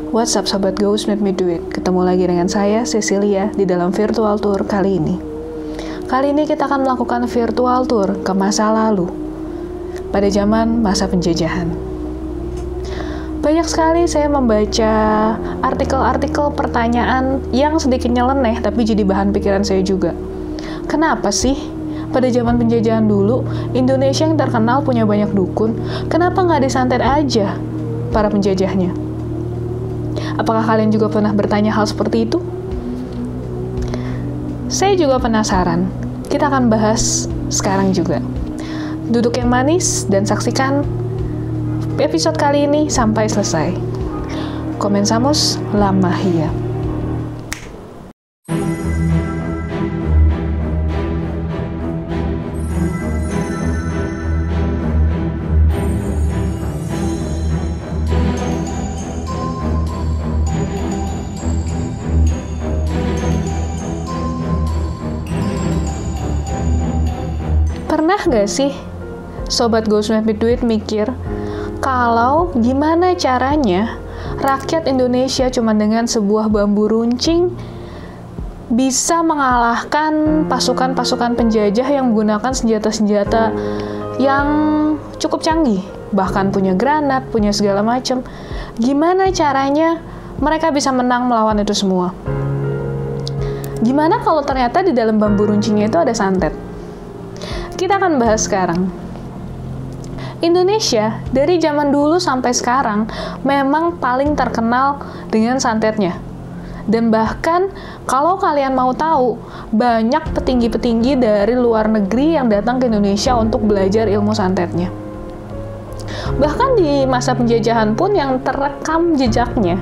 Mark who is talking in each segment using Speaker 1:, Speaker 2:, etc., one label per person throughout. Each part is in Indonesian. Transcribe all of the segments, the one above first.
Speaker 1: What's up Sobat Ghost Make Me Do It? Ketemu lagi dengan saya, Cecilia, di dalam virtual tour kali ini. Kali ini kita akan melakukan virtual tour ke masa lalu, pada zaman masa penjajahan. Banyak sekali saya membaca artikel-artikel pertanyaan yang sedikit nyeleneh, tapi jadi bahan pikiran saya juga. Kenapa sih pada zaman penjajahan dulu, Indonesia yang terkenal punya banyak dukun, kenapa nggak disantet aja para penjajahnya? Apakah kalian juga pernah bertanya hal seperti itu? Saya juga penasaran. Kita akan bahas sekarang juga. Duduk yang manis dan saksikan episode kali ini sampai selesai. Comenzamos la magia. Pernah gak sih Sobat Ghost Make Me Do It mikir kalau gimana caranya rakyat Indonesia cuma dengan sebuah bambu runcing bisa mengalahkan pasukan-pasukan penjajah yang menggunakan senjata-senjata yang cukup canggih, bahkan punya granat, punya segala macam. Gimana caranya mereka bisa menang melawan itu semua? Gimana kalau ternyata di dalam bambu runcingnya itu ada santet? Kita akan bahas sekarang. Indonesia dari zaman dulu sampai sekarang memang paling terkenal dengan santetnya. Dan bahkan kalau kalian mau tahu, banyak petinggi-petinggi dari luar negeri yang datang ke Indonesia untuk belajar ilmu santetnya. Bahkan di masa penjajahan pun yang terekam jejaknya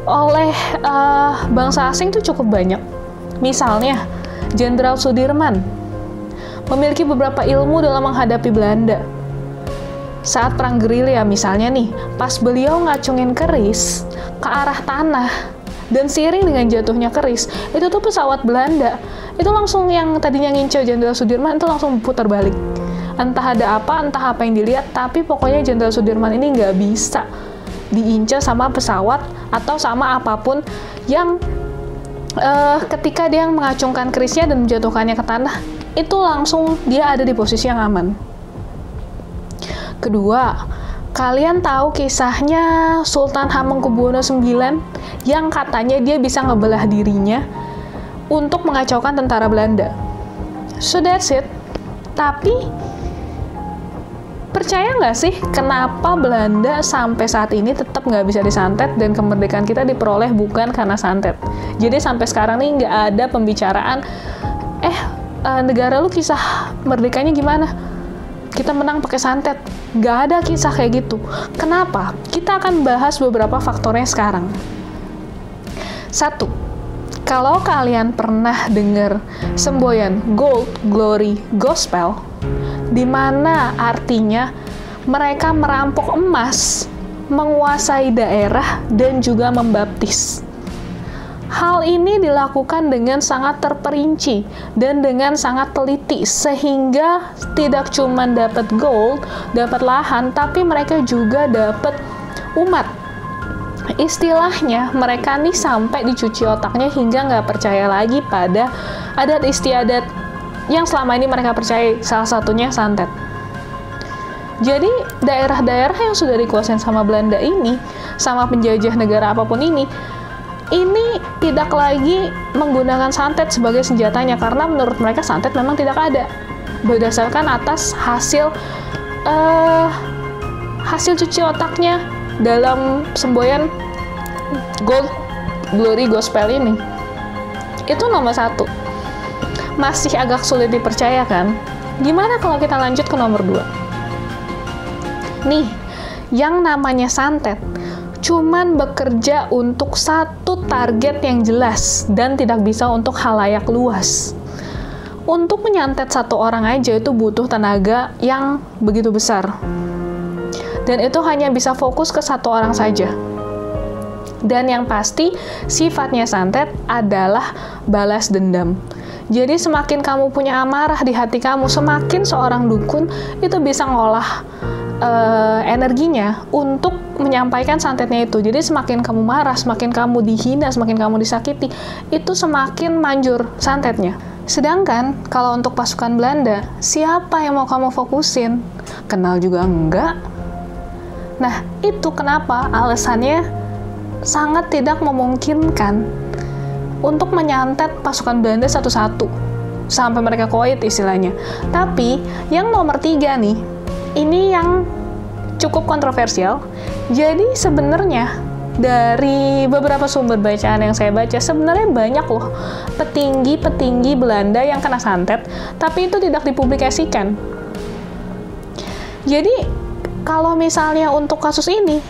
Speaker 1: oleh bangsa asing itu cukup banyak. Misalnya, Jenderal Sudirman memiliki beberapa ilmu dalam menghadapi Belanda. Saat perang gerilya misalnya nih, pas beliau ngacungin keris ke arah tanah, dan seiring dengan jatuhnya keris, itu tuh pesawat Belanda, itu langsung yang tadinya ngincer Jenderal Sudirman, itu langsung putar balik. Entah ada apa, entah apa yang dilihat, tapi pokoknya Jenderal Sudirman ini nggak bisa diincar sama pesawat, atau sama apapun yang ketika dia mengacungkan kerisnya dan menjatuhkannya ke tanah, itu langsung dia ada di posisi yang aman. Kedua, kalian tahu kisahnya Sultan Hamengkubuwono IX yang katanya dia bisa ngebelah dirinya untuk mengacaukan tentara Belanda. So that's it. Tapi, percaya nggak sih kenapa Belanda sampai saat ini tetap nggak bisa disantet dan kemerdekaan kita diperoleh bukan karena santet? Jadi sampai sekarang nih nggak ada pembicaraan, negara lu kisah merdekanya gimana? Kita menang pakai santet. Nggak ada kisah kayak gitu. Kenapa? Kita akan bahas beberapa faktornya sekarang. 1. Kalau kalian pernah dengar semboyan Gold, Glory, Gospel, di mana artinya mereka merampok emas, menguasai daerah, dan juga membaptis. Hal ini dilakukan dengan sangat terperinci dan dengan sangat teliti, sehingga tidak cuma dapat gold, dapat lahan, tapi mereka juga dapat umat. Istilahnya, mereka nih sampai dicuci otaknya hingga nggak percaya lagi pada adat istiadat yang selama ini mereka percaya, salah satunya santet. Jadi, daerah-daerah yang sudah dikuasain sama Belanda ini, sama penjajah negara apapun ini tidak lagi menggunakan santet sebagai senjatanya, karena menurut mereka santet memang tidak ada. Berdasarkan atas hasil cuci otaknya dalam semboyan Gold, Glory, Gospel ini. Itu nomor 1. Masih agak sulit dipercaya kan? Gimana kalau kita lanjut ke nomor 2? Nih, yang namanya santet cuman bekerja untuk satu target yang jelas dan tidak bisa untuk khalayak luas. Untuk menyantet satu orang aja itu butuh tenaga yang begitu besar. Dan itu hanya bisa fokus ke satu orang saja. Dan yang pasti, sifatnya santet adalah balas dendam. Jadi semakin kamu punya amarah di hati kamu, semakin seorang dukun itu bisa ngolah energinya untuk menyampaikan santetnya itu. Jadi semakin kamu marah, semakin kamu dihina, semakin kamu disakiti, itu semakin manjur santetnya. Sedangkan kalau untuk pasukan Belanda, siapa yang mau kamu fokusin? Kenal juga enggak. Nah, itu kenapa alasannya sangat tidak memungkinkan untuk menyantet pasukan Belanda satu-satu sampai mereka koit istilahnya. Tapi yang nomor 3 nih, ini yang cukup kontroversial. Jadi sebenarnya dari beberapa sumber bacaan yang saya baca, sebenarnya banyak loh petinggi-petinggi Belanda yang kena santet, tapi itu tidak dipublikasikan. Jadi kalau misalnya untuk kasus ini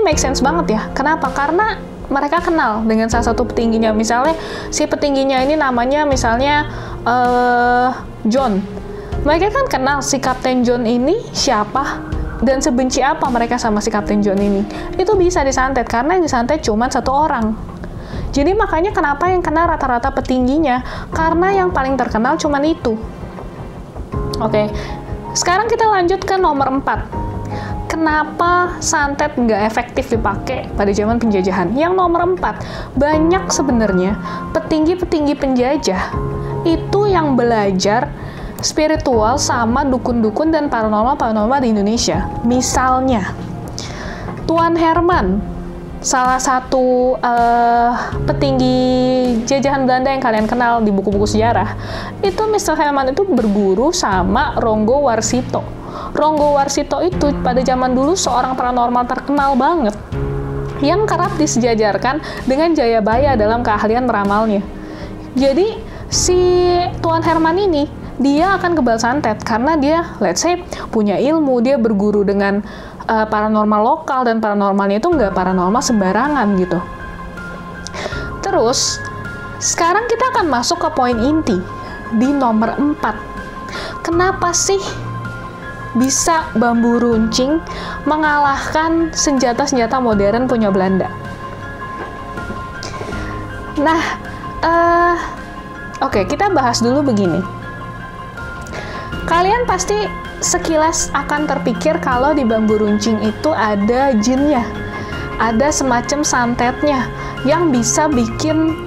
Speaker 1: make sense banget ya. Kenapa? Karena mereka kenal dengan salah satu petingginya. Misalnya si petingginya ini namanya misalnya John. Mereka kan kenal si Kapten John ini siapa dan sebenci apa mereka sama si Kapten John ini. Itu bisa disantet karena yang disantet cuma satu orang. Jadi makanya kenapa yang kena rata-rata petingginya, karena yang paling terkenal cuma itu. Oke, sekarang kita lanjut ke nomor 4. Kenapa santet nggak efektif dipakai pada zaman penjajahan? Yang nomor 4, banyak sebenarnya petinggi-petinggi penjajah itu yang belajar spiritual sama dukun-dukun dan paranormal di Indonesia. Misalnya, Tuan Herman, salah satu petinggi jajahan Belanda yang kalian kenal di buku-buku sejarah, itu Mr. Herman itu berguru sama Ronggo Warsito. Ronggo Warsito itu pada zaman dulu seorang paranormal terkenal banget, yang kerap disejajarkan dengan Jayabaya dalam keahlian meramalnya. Jadi, si Tuan Herman ini, dia akan kebal santet karena dia, let's say, punya ilmu, dia berguru dengan paranormal lokal, dan paranormalnya itu nggak paranormal sembarangan gitu. Terus, sekarang kita akan masuk ke poin inti di nomor 4. Kenapa sih bisa bambu runcing mengalahkan senjata-senjata modern punya Belanda? Nah, oke, kita bahas dulu begini. Kalian pasti sekilas akan terpikir kalau di bambu runcing itu ada jinnya, ada semacam santetnya yang bisa bikin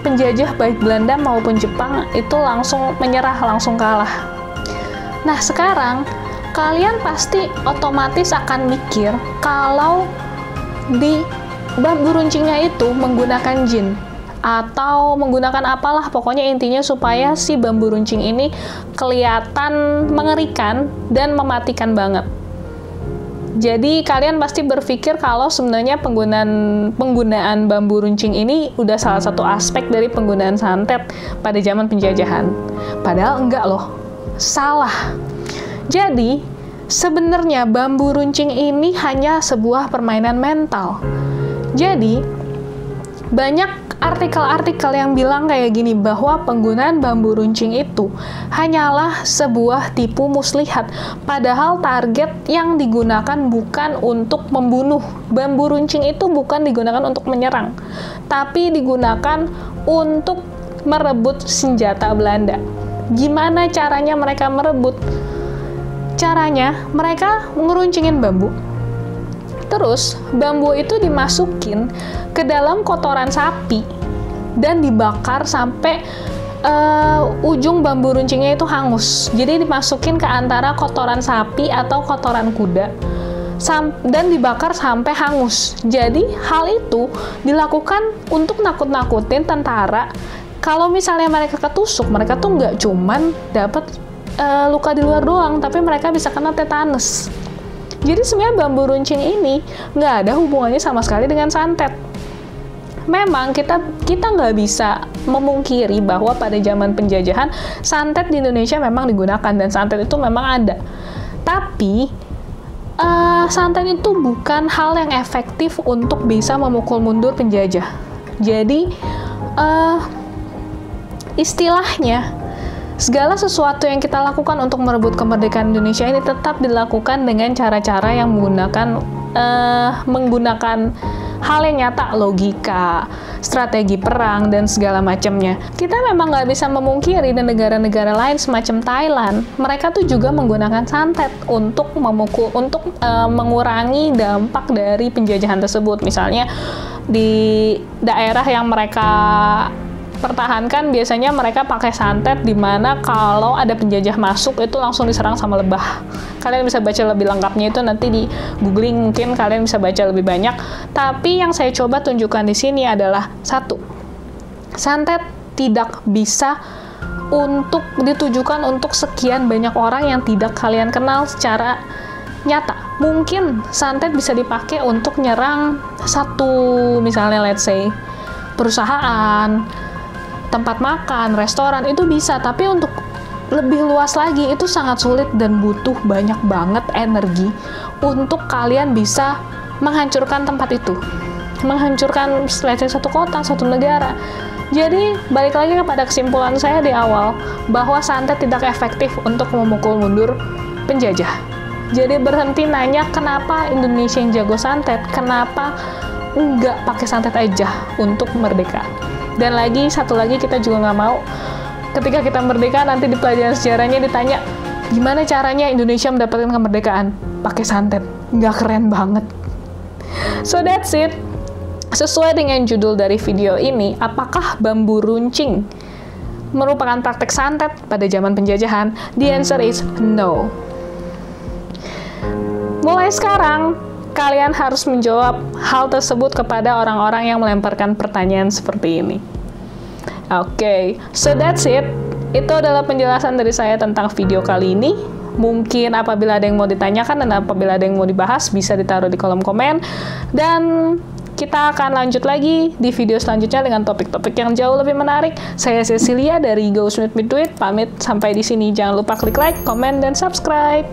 Speaker 1: penjajah baik Belanda maupun Jepang itu langsung menyerah, langsung kalah. Nah, sekarang kalian pasti otomatis akan mikir kalau di bambu runcingnya itu menggunakan jin atau menggunakan apalah, pokoknya intinya supaya si bambu runcing ini kelihatan mengerikan dan mematikan banget. Jadi kalian pasti berpikir kalau sebenarnya penggunaan bambu runcing ini udah salah satu aspek dari penggunaan santet pada zaman penjajahan. Padahal enggak loh, salah. Jadi sebenarnya bambu runcing ini hanya sebuah permainan mental. Jadi banyak artikel-artikel yang bilang kayak gini, bahwa penggunaan bambu runcing itu hanyalah sebuah tipu muslihat, padahal target yang digunakan bukan untuk membunuh. Bambu runcing itu bukan digunakan untuk menyerang, tapi digunakan untuk merebut senjata Belanda. Gimana caranya mereka merebut? Caranya, mereka ngeruncingin bambu. Terus, bambu itu dimasukin ke dalam kotoran sapi dan dibakar sampai ujung bambu runcingnya itu hangus. Jadi dimasukin ke antara kotoran sapi atau kotoran kuda dan dibakar sampai hangus. Jadi hal itu dilakukan untuk nakut-nakutin tentara. Kalau misalnya mereka ketusuk, mereka tuh nggak cuman dapat luka di luar doang, tapi mereka bisa kena tetanus. Jadi sebenarnya bambu runcing ini nggak ada hubungannya sama sekali dengan santet. Memang kita nggak bisa memungkiri bahwa pada zaman penjajahan santet di Indonesia memang digunakan dan santet itu memang ada. Tapi santet itu bukan hal yang efektif untuk bisa memukul mundur penjajah. Jadi istilahnya, segala sesuatu yang kita lakukan untuk merebut kemerdekaan Indonesia ini tetap dilakukan dengan cara-cara yang menggunakan hal yang nyata, logika, strategi perang, dan segala macamnya. Kita memang nggak bisa memungkiri di negara-negara lain semacam Thailand, mereka tuh juga menggunakan santet untuk mengurangi dampak dari penjajahan tersebut. Misalnya di daerah yang mereka pertahankan, biasanya mereka pakai santet, di mana kalau ada penjajah masuk itu langsung diserang sama lebah. Kalian bisa baca lebih lengkapnya itu nanti di googling, mungkin kalian bisa baca lebih banyak. Tapi yang saya coba tunjukkan di sini adalah satu, santet tidak bisa untuk ditujukan untuk sekian banyak orang yang tidak kalian kenal secara nyata. Mungkin santet bisa dipakai untuk nyerang satu, misalnya let's say perusahaan, tempat makan, restoran, itu bisa. Tapi untuk lebih luas lagi itu sangat sulit dan butuh banyak banget energi untuk kalian bisa menghancurkan tempat itu, menghancurkan let's say satu kota, satu negara. Jadi balik lagi kepada kesimpulan saya di awal bahwa santet tidak efektif untuk memukul mundur penjajah. Jadi berhenti nanya kenapa Indonesia yang jago santet, kenapa nggak pakai santet aja untuk merdeka. Dan satu lagi kita juga nggak mau ketika kita merdeka nanti di pelajaran sejarahnya ditanya gimana caranya Indonesia mendapatkan kemerdekaan, pakai santet. Nggak keren banget. So that's it. Sesuai dengan judul dari video ini, apakah bambu runcing merupakan praktek santet pada zaman penjajahan? The answer is no. Mulai sekarang, kalian harus menjawab hal tersebut kepada orang-orang yang melemparkan pertanyaan seperti ini. Oke, so that's it. Itu adalah penjelasan dari saya tentang video kali ini. Mungkin apabila ada yang mau ditanyakan dan apabila ada yang mau dibahas, bisa ditaruh di kolom komen. Dan kita akan lanjut lagi di video selanjutnya dengan topik-topik yang jauh lebih menarik. Saya Cecilia dari Go Smith With Duit, pamit sampai di sini. Jangan lupa klik like, komen, dan subscribe.